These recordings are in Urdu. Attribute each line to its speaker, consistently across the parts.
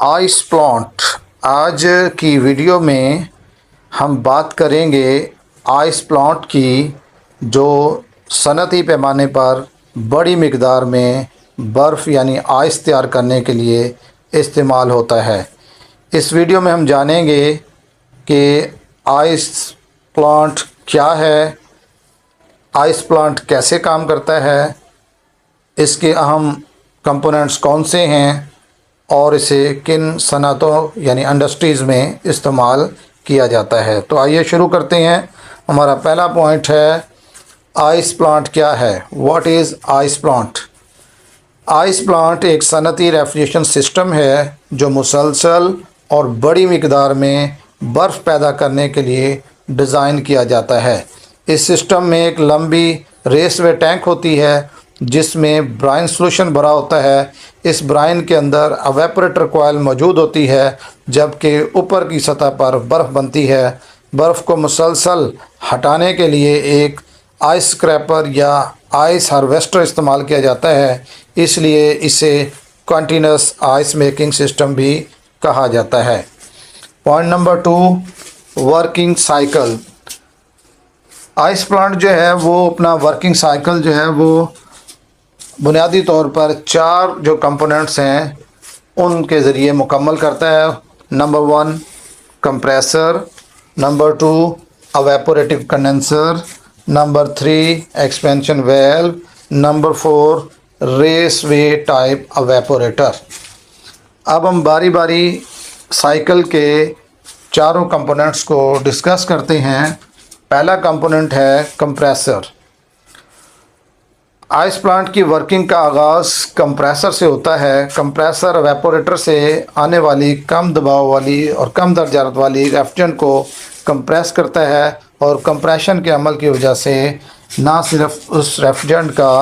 Speaker 1: Ice plant. آج کی ویڈیو میں ہم بات کریں گے آئس پلانٹ کی، جو صنعتی پیمانے پر بڑی مقدار میں برف یعنی آئس تیار کرنے کے لیے استعمال ہوتا ہے۔ اس ویڈیو میں ہم جانیں گے کہ آئس پلانٹ کیا ہے، آئس پلانٹ کیسے کام کرتا ہے، اس کے اہم کمپوننٹس کون سے ہیں اور اسے کن صنعتوں یعنی انڈسٹریز میں استعمال کیا جاتا ہے۔ تو آئیے شروع کرتے ہیں۔ ہمارا پہلا پوائنٹ ہے آئس پلانٹ کیا ہے۔ What is ice plant? Ice plant ایک صنعتی ریفریجریشن سسٹم ہے جو مسلسل اور بڑی مقدار میں برف پیدا کرنے کے لیے ڈیزائن کیا جاتا ہے۔ اس سسٹم میں ایک لمبی ریس وے ٹینک ہوتی ہے جس میں برائن سولوشن بھرا ہوتا ہے۔ اس برائن کے اندر ایواپوریٹر کوائل موجود ہوتی ہے، جبکہ اوپر کی سطح پر برف بنتی ہے۔ برف کو مسلسل ہٹانے کے لیے ایک آئس اسکریپر یا آئس ہارویسٹر استعمال کیا جاتا ہے، اس لیے اسے کنٹینیوس آئس میکنگ سسٹم بھی کہا جاتا ہے۔ Point number 2، working cycle. Ice plant جو ہے وہ اپنا ورکنگ سائیکل جو ہے وہ بنیادی طور پر 4 جو کمپوننٹس ہیں ان کے ذریعے مکمل کرتا ہے۔ Number 1 compressor, number 2 evaporative condenser, number 3 expansion valve, number 4 raceway type evaporator. اب ہم باری باری سائیکل کے چاروں کمپوننٹس کو ڈسکس کرتے ہیں۔ پہلا کمپوننٹ ہے کمپریسر۔ آئس پلانٹ کی ورکنگ کا آغاز کمپریسر سے ہوتا ہے۔ کمپریسر ایواپوریٹر سے آنے والی کم دباؤ والی اور کم درجہ حرارت والی ریفریجرنٹ کو کمپریس کرتا ہے، اور کمپریشن کے عمل کی وجہ سے نہ صرف اس ریفریجرنٹ کا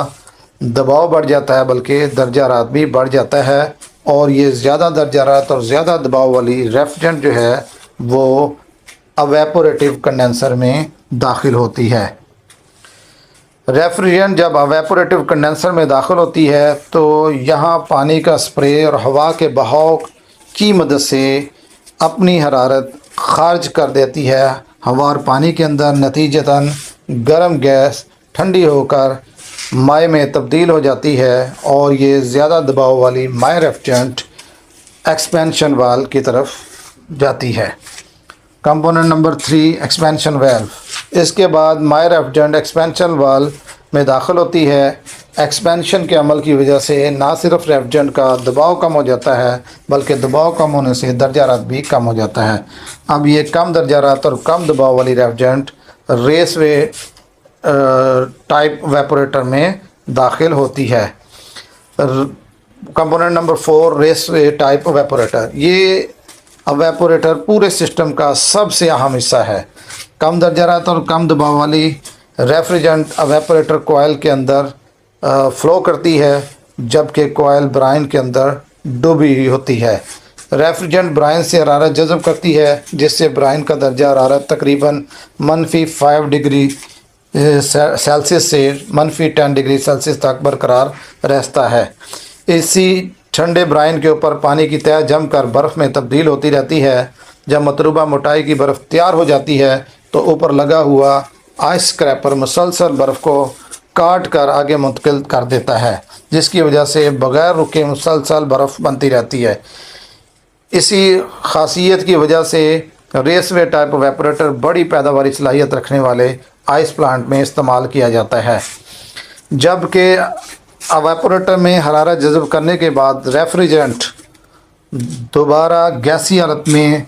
Speaker 1: دباؤ بڑھ جاتا ہے بلکہ درجہ حرارت بھی بڑھ جاتا ہے، اور یہ زیادہ درجہ حرارت اور زیادہ دباؤ والی ریفریجرنٹ جو ہے وہ ایواپوریٹو کنڈنسر میں داخل ہوتی ہے۔ ریفریجرنٹ جب ایواپوریٹو کنڈنسر میں داخل ہوتی ہے تو یہاں پانی کا سپرے اور ہوا کے بہاؤ کی مدد سے اپنی حرارت خارج کر دیتی ہے ہوا اور پانی کے اندر، نتیجتاً گرم گیس ٹھنڈی ہو کر مائع میں تبدیل ہو جاتی ہے، اور یہ زیادہ دباؤ والی مائع ریفریجرنٹ ایکسپینشن والو کی طرف جاتی ہے۔ Component number 3 expansion valve. اس کے بعد مائع ریفریجرنٹ ایکسپینشن والو میں داخل ہوتی ہے۔ ایکسپینشن کے عمل کی وجہ سے نہ صرف ریفریجرنٹ کا دباؤ کم ہو جاتا ہے بلکہ دباؤ کم ہونے سے درجہ حرارت بھی کم ہو جاتا ہے۔ اب یہ کم درجہ حرارت اور کم دباؤ والی ریفریجرنٹ ریس وے ٹائپ ایواپوریٹر میں داخل ہوتی ہے۔ Component number 4 raceway type ایواپوریٹر۔ یہ ایواپوریٹر پورے سسٹم کا سب سے اہم حصہ ہے۔ کم درجہ حرارت اور کم دباؤ والی ریفریجرنٹ ایواپوریٹر کوائل کے اندر فلو کرتی ہے، جبکہ کوائل برائن کے اندر ڈوبی ہوئی ہوتی ہے۔ ریفریجرنٹ برائن سے حرارت جذب کرتی ہے، جس سے برائن کا درجہ حرارت تقریباً -5 ڈگری سیلسیس سے -10 ڈگری سیلسیس تک برقرار رہتا ہے۔ اسی ٹھنڈے برائن کے اوپر پانی کی تہ جم کر برف میں تبدیل ہوتی رہتی ہے۔ جب مطلوبہ موٹائی کی برف تیار ہو جاتی ہے تو اوپر لگا ہوا آئس اسکریپر مسلسل برف کو کاٹ کر آگے منتقل کر دیتا ہے، جس کی وجہ سے بغیر رکے مسلسل برف بنتی رہتی ہے۔ اسی خاصیت کی وجہ سے ریس وے ٹائپ ایواپوریٹر بڑی پیداواری صلاحیت رکھنے والے آئس پلانٹ میں استعمال کیا جاتا ہے۔ جبکہ ایواپوریٹر میں حرارت جذب کرنے کے بعد ریفریجرنٹ دوبارہ گیسی حالت میں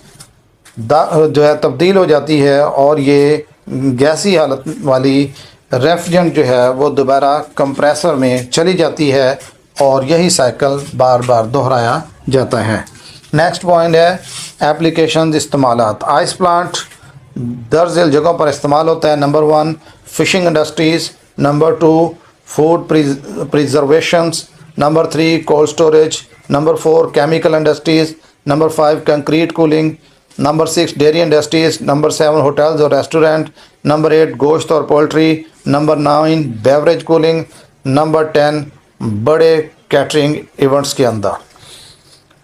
Speaker 1: جو ہے تبدیل ہو جاتی ہے، اور یہ گیسی حالت والی ریفریجرنٹ جو ہے وہ دوبارہ کمپریسر میں چلی جاتی ہے، اور یہی سائیکل بار بار دہرایا جاتا ہے۔ نیکسٹ پوائنٹ ہے ایپلیکیشنز، استعمالات۔ آئس پلانٹ درج ذیل جگہوں پر استعمال ہوتا ہے۔ Number 1 fishing industries, number 2 food preservations, number 3 cold storage, number 4 chemical industries, number 5 concrete cooling, number 6 dairy industries, number 7 hotels اور ریسٹورنٹ، نمبر 8 گوشت اور پولٹری، نمبر 9 بیوریج کولنگ، نمبر 10 بڑے کیٹرنگ ایونٹس کے اندر۔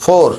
Speaker 1: 4